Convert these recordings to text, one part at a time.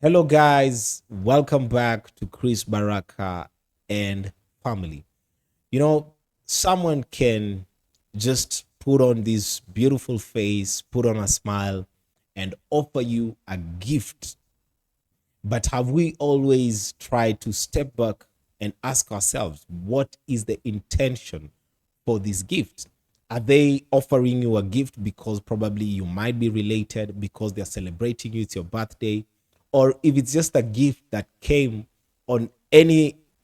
Hello, guys. Welcome back to Chris Baraka and family. You know, someone can just put on this beautiful face, put on a smile, and offer you a gift. But have we always tried to step back and ask ourselves, what is the intention for this gift? Are they offering you a gift because probably you might be related, because they're celebrating you, it's your birthday, or if it's just a gift that came on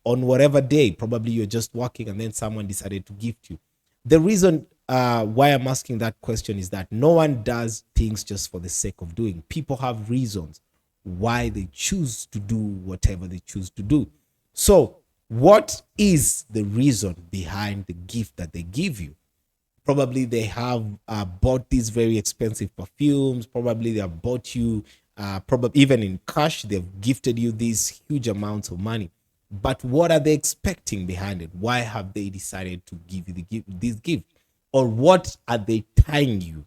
on whatever day, probably you're just working and then someone decided to gift you. The reason why I'm asking that question is that no one does things just for the sake of doing. People have reasons why they choose to do whatever they choose to do. So, what is the reason behind the gift that they give you? Probably they have bought these very expensive perfumes. Probably they have bought you, probably even in cash, they've gifted you these huge amounts of money. But what are they expecting behind it? Why have they decided to give you this gift? Or what are they tying you?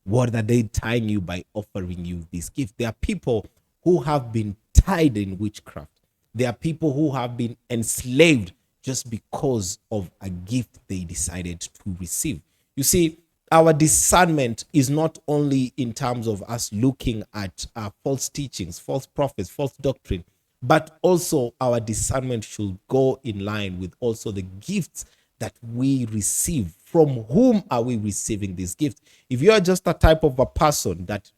What are they tying you by offering you this gift? There are people who have been tied in witchcraft. There are people who have been enslaved just because of a gift they decided to receive. You see, our discernment is not only in terms of us looking at false teachings, false prophets, false doctrine, but also our discernment should go in line with also the gifts that we receive. From whom are we receiving this gift? If you are just a type of a person that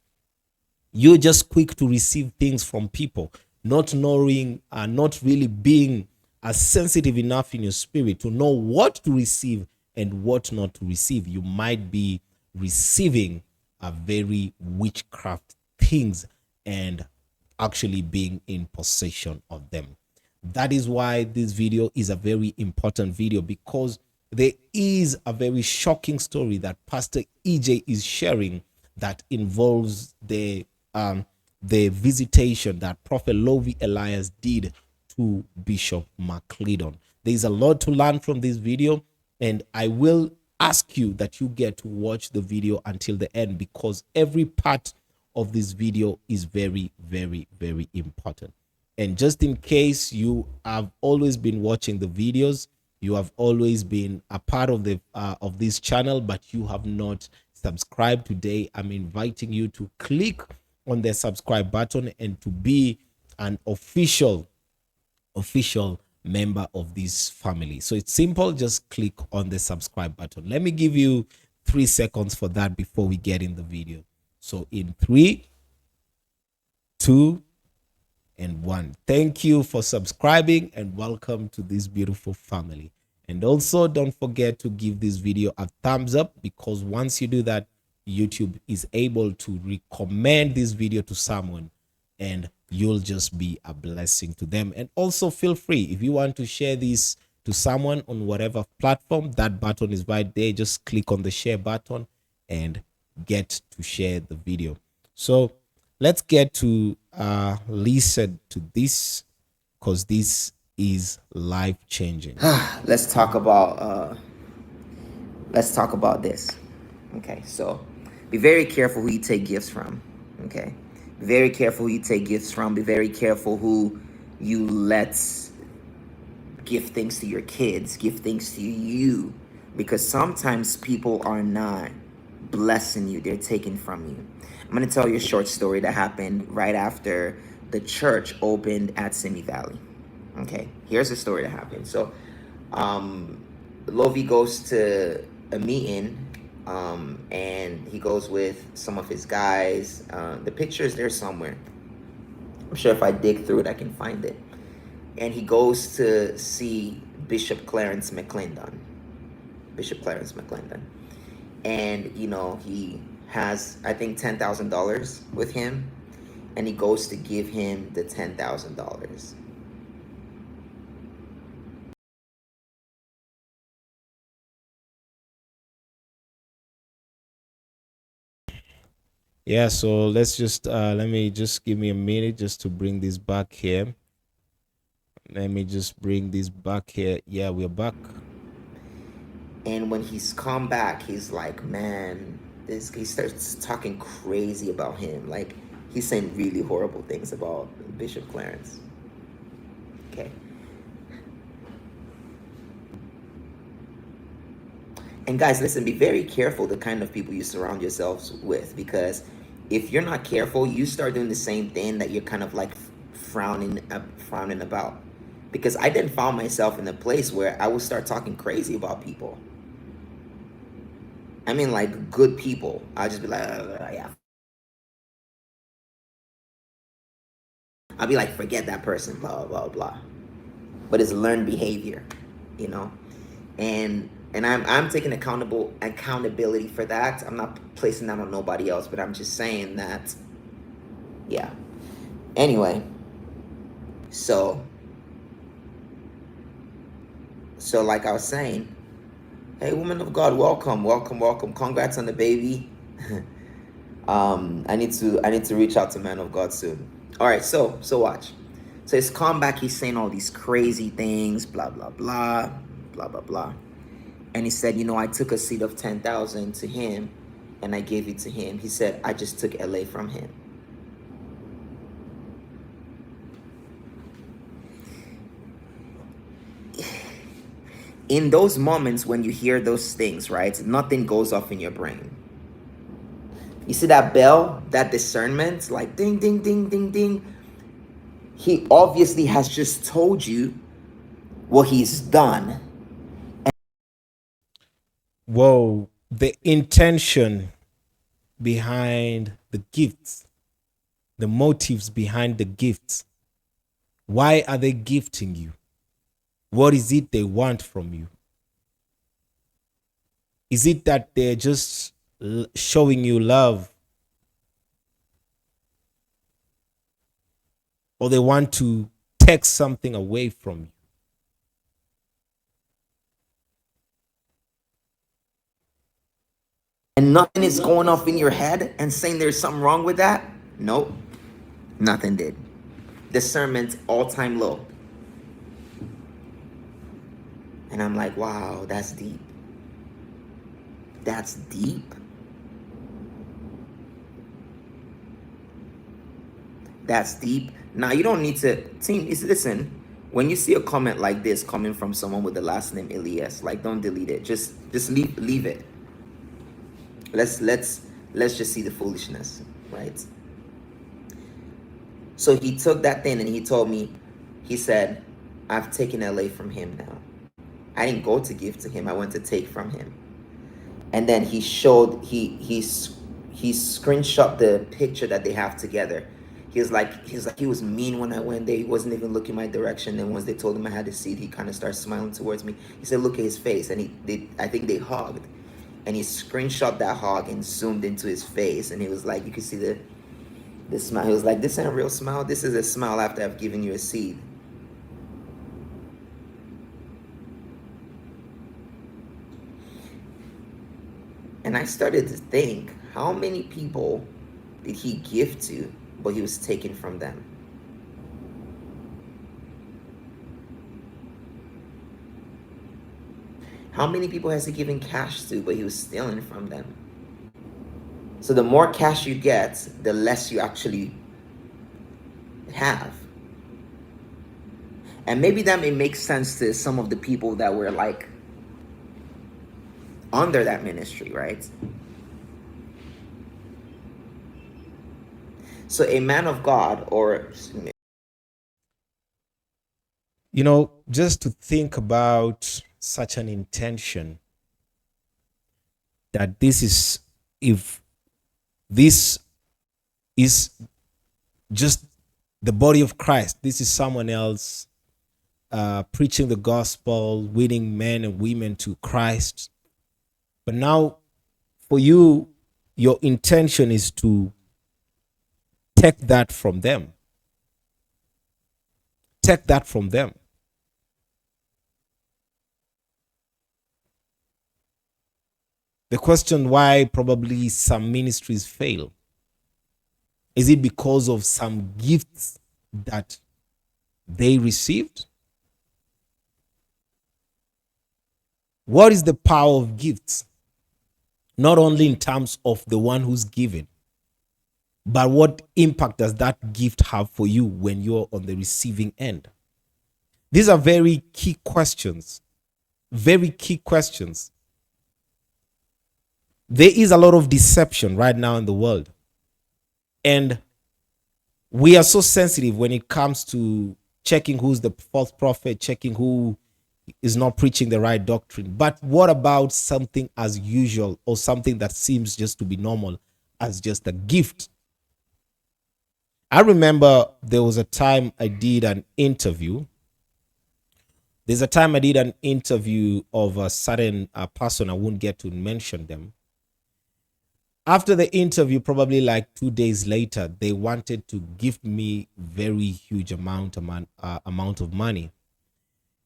you're just quick to receive things from people, not knowing, not really being sensitive enough in your spirit to know what to receive and what not to receive, you might be receiving a very witchcraft things and actually being in possession of them. That is why this video is a very important video, because there is a very shocking story that Pastor EJ is sharing that involves the visitation that Prophet Lovy Elias did to Bishop Mcclendon. There is a lot to learn from this video, and I will ask you that you get to watch the video until the end, because every part of this video is very, very, very important. And just in case you have always been watching the videos, you have always been a part of the of this channel, but you have not subscribed today, I'm inviting you to click on the subscribe button and to be an official member of this family. So it's simple, just click on the subscribe button. Let me give you 3 seconds for that before we get in the video. So in 3, 2, and 1. Thank you for subscribing and welcome to this beautiful family. And also don't forget to give this video a thumbs up, because once you do that, YouTube is able to recommend this video to someone and you'll just be a blessing to them. And also feel free, if you want to share this to someone on whatever platform, that button is right there. Just click on the share button and get to share the video. So let's get to listen to this, because this is life changing. let's talk about this. Okay, so be very careful who you take gifts from. Okay, be very careful who you take gifts from. Be very careful who you let give things to your kids, give things to you, because sometimes people are not blessing you, they're taking from you. I'm going to tell you a short story that happened right after the church opened at Simi Valley. Okay, here's the story that happened. So Lovy goes to a meeting, and he goes with some of his guys. The picture is there somewhere. I'm sure if I dig through it, I can find it. And he goes to see Bishop Clarence Mcclendon. Bishop Clarence Mcclendon. And, you know, he has, I think, $10,000 with him. And he goes to give him the $10,000. Yeah, so let's just let me just give me a minute just to bring this back here. Let me just bring this back here. Yeah, we're back. And when he's come back, he's like, man, he starts talking crazy about him. Like, He's saying really horrible things about Bishop Clarence. Okay. And guys, listen, be very careful the kind of people you surround yourselves with, because if you're not careful, you start doing the same thing that you're kind of like frowning about. Because I then found myself in a place where I would start talking crazy about people. I mean, like good people. I'll just be like, yeah. I'll be like, forget that person, blah, blah, blah. But it's learned behavior, you know? And I'm taking accountability for that. I'm not placing that on nobody else, but I'm just saying that, yeah. Anyway, so like I was saying, hey, woman of God, welcome, welcome, welcome. Congrats on the baby. I need to reach out to man of God soon. All right, so watch. So his comeback, he's saying all these crazy things, blah blah blah, blah blah blah. And he said, you know, I took a seed of 10,000 to him and I gave it to him. He said, I just took LA from him. In those moments when you hear those things, right, nothing goes off in your brain. You see that bell, that discernment, like ding, ding, ding, ding, ding. He obviously has just told you what he's done. Whoa, the intention behind the gifts, the motives behind the gifts. Why are they gifting you? What is it they want from you? Is it that they're just showing you love? Or they want to take something away from you? And nothing is going off in your head and saying there's something wrong with that? Nope, nothing did. Discernment all-time low. And I'm like, wow, that's deep. That's deep. That's deep. Now, you don't need to, team, listen, when you see a comment like this coming from someone with the last name Elias, like, don't delete it. Just leave it. Let's just see the foolishness, right? So he took that thing and he told me, he said, I've taken LA from him now. I didn't go to give to him. I went to take from him. And then he showed, he screenshot the picture that they have together. He was mean when I went there. He wasn't even looking my direction. And once they told him I had a seat, he kind of started smiling towards me. He said, look at his face. And I think they hugged. And he screenshot that hug and zoomed into his face. And he was like, you could see the smile. He was like, this ain't a real smile. This is a smile after I've given you a seed. And I started to think, how many people did he give to, but he was taken from them? How many people has he given cash to, but he was stealing from them? So the more cash you get, the less you actually have. And maybe that may make sense to some of the people that were like under that ministry, right? So a man of God, or You know, just to think about such an intention, that this is, if this is just the body of Christ, this is someone else preaching the gospel, winning men and women to Christ. But now for you, your intention is to take that from them. Take that from them. The question why probably some ministries fail, is it because of some gifts that they received? What is the power of gifts? Not only in terms of the one who's given, but what impact does that gift have for you when you're on the receiving end? These are very key questions. Very key questions. There is a lot of deception right now in the world. And we are so sensitive when it comes to checking who's the false prophet, checking who is not preaching the right doctrine. But what about something as usual, or something that seems just to be normal as just a gift? I remember there was a time I did an interview. There's a time I did an interview of a certain person. I won't get to mention them. After the interview, probably like 2 days later, they wanted to give me very huge amount of money.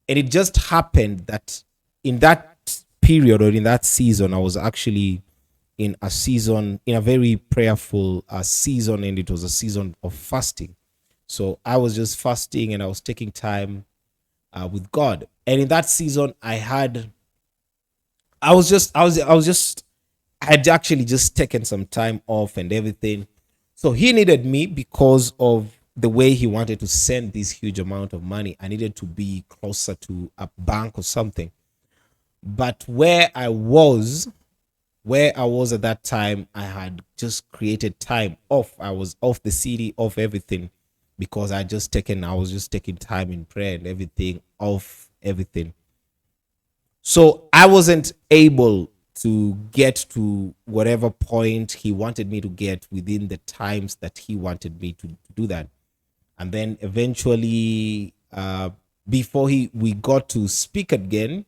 And it just happened that in that period, or in that season, I was actually in a season, in a very prayerful season, and it was a season of fasting. So I was just fasting and I was taking time with God. And in that season, I had actually just taken some time off and everything. So he needed me because of the way he wanted to send this huge amount of money. I needed to be closer to a bank or something. But where I was at that time, I had just created time off. I was off the city, off everything, because I was just taking time in prayer and everything, off everything. So I wasn't able to get to whatever point he wanted me to get within the times that he wanted me to do that. And then eventually, before we got to speak again,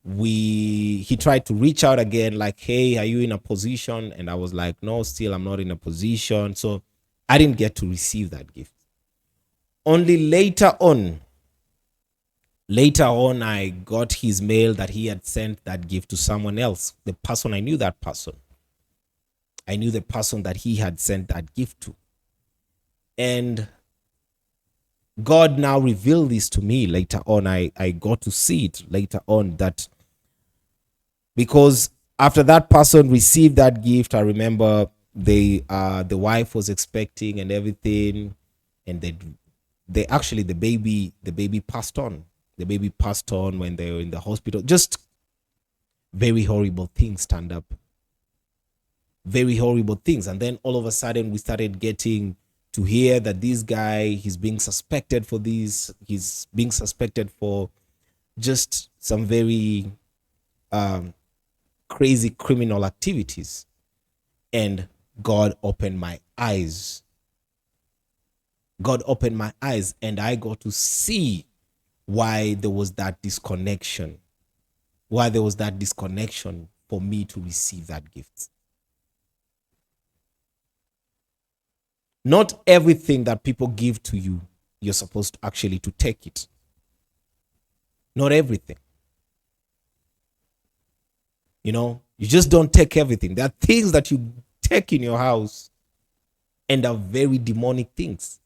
he tried to reach out again, like, hey, are you in a position? And I was like, no, still I'm not in a position. So I didn't get to receive that gift. Only later on, I got his mail that he had sent that gift to someone else. The person, I knew that person. I knew the person that he had sent that gift to. And God now revealed this to me later on. I got to see it later on, that because after that person received that gift, I remember the wife was expecting and everything, and they actually, the baby passed on. The baby passed on when they were in the hospital. Just very horrible things stand up. Very horrible things. And then all of a sudden we started getting to hear that this guy, he's being suspected for this. He's being suspected for just some very crazy criminal activities. And God opened my eyes. God opened my eyes, and I got to see why there was that disconnection. Why there was that disconnection for me to receive that gift. Not everything that people give to you, you're supposed to actually to take it. Not everything. You just don't take everything. There are things that you take in your house and are very demonic things.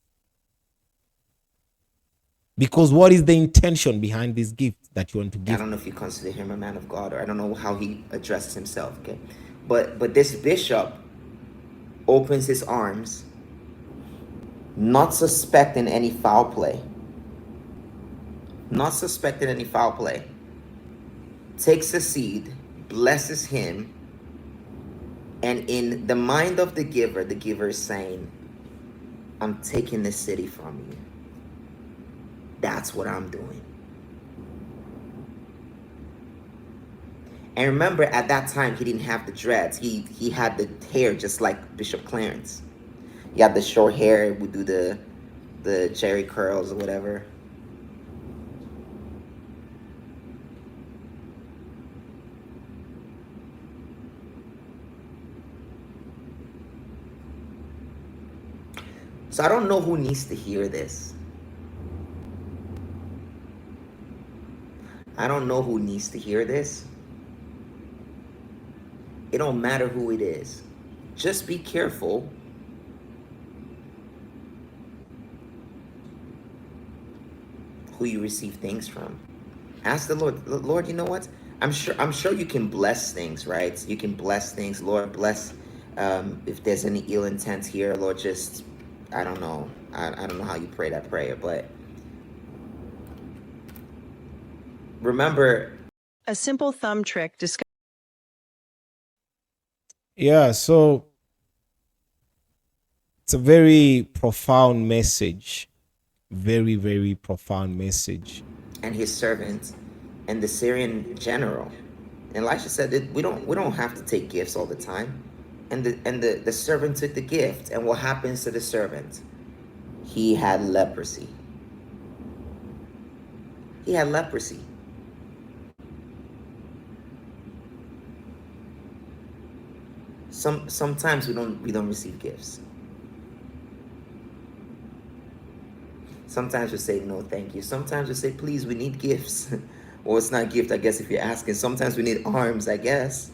Because what is the intention behind this gift that you want to I give? don't know if you consider him a man of God, or I don't know how he addresses himself, okay? But this bishop opens his arms, not suspecting any foul play. Not suspecting any foul play. Takes a seed, blesses him, and in the mind of the giver is saying, I'm taking this city from you. That's what I'm doing. And remember, at that time, he didn't have the dreads. He had the hair just like Bishop Clarence. He had the short hair, would do the Jerry curls or whatever. So I don't know who needs to hear this. I don't know who needs to hear this. It don't matter who it is. Just be careful who you receive things from. Ask the Lord, Lord, you know what? I'm sure you can bless things, right? You can bless things. Lord, bless If there's any ill intent here, Lord, just, I don't know. I don't know how you pray that prayer, but remember, A simple thumb trick Yeah, so it's a very profound message. Very, very profound message. and his servant and the Syrian general. And Elisha said that we don't have to take gifts all the time. And the servant took the gift. And what happens to the servant? He had leprosy. He had leprosy. Sometimes we don't receive gifts. Sometimes we say no, thank you. Sometimes we say please, we need gifts. Well, it's not gift, I guess, if you're asking. Sometimes we need arms, I guess.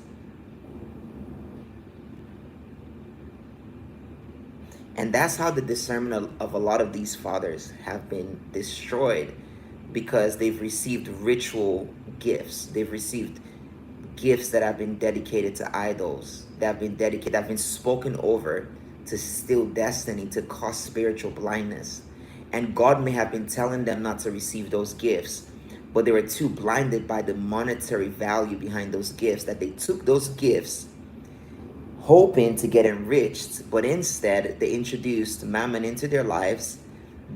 And that's how the discernment of a lot of these fathers have been destroyed, because they've received ritual gifts. They've received gifts that have been dedicated to idols, that have been spoken over to steal destiny, to cause spiritual blindness. And God may have been telling them not to receive those gifts, but they were too blinded by the monetary value behind those gifts that they took those gifts hoping to get enriched, but instead they introduced mammon into their lives,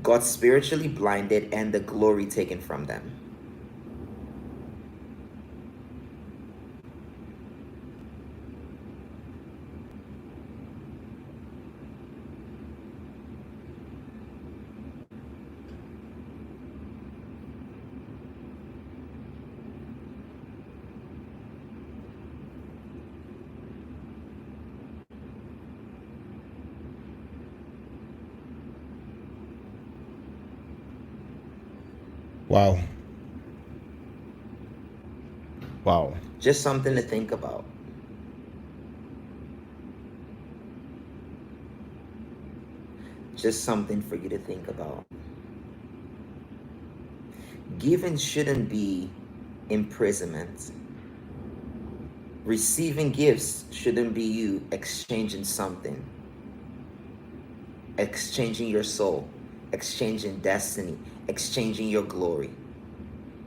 got spiritually blinded, and the glory taken from them. Wow. Wow. Just something to think about. Just something for you to think about. Giving shouldn't be imprisonment. Receiving gifts shouldn't be you exchanging something, exchanging your soul, exchanging destiny, exchanging your glory.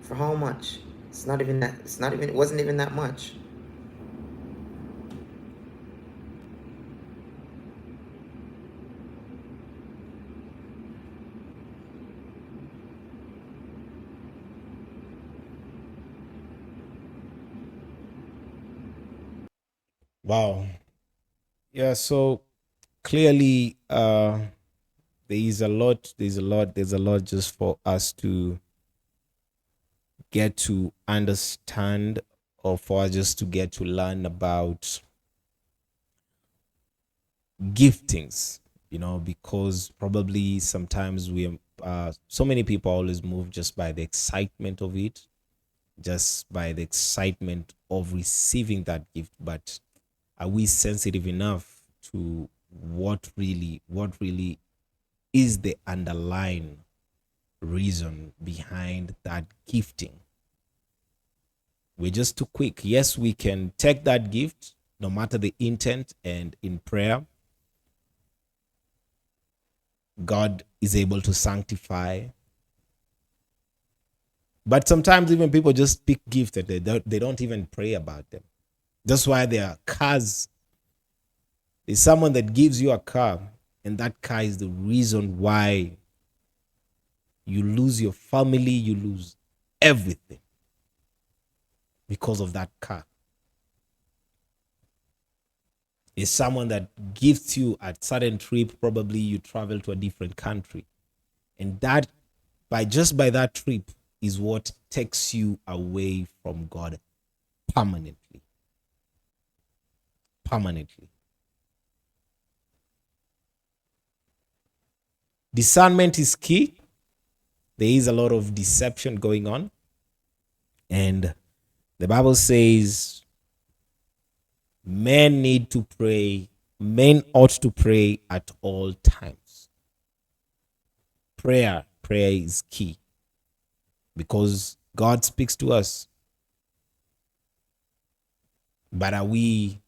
For how much? It's not even that. It wasn't even that much. Wow. Yeah, so clearly there's a lot just for us to get to understand, or for us just to get to learn about giftings, because probably sometimes so many people always move just by the excitement of it, just by the excitement of receiving that gift. But are we sensitive enough to what really is the underlying reason behind that gifting? We're just too quick. Yes, we can take that gift, no matter the intent, and in prayer, God is able to sanctify. But sometimes even people just pick gifts and they don't even pray about them. That's why there are cars. There's someone that gives you a car, and that car is the reason why you lose your family, you lose everything because of that car. Is someone that gifts you a certain trip. Probably you travel to a different country, and that by that trip is what takes you away from God permanently. Discernment is key. There is a lot of deception going on, and the Bible says men need to pray. Men ought to pray at all times. Prayer is key, because God speaks to us. But are we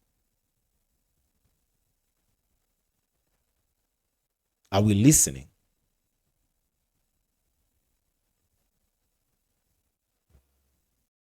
Are we listening?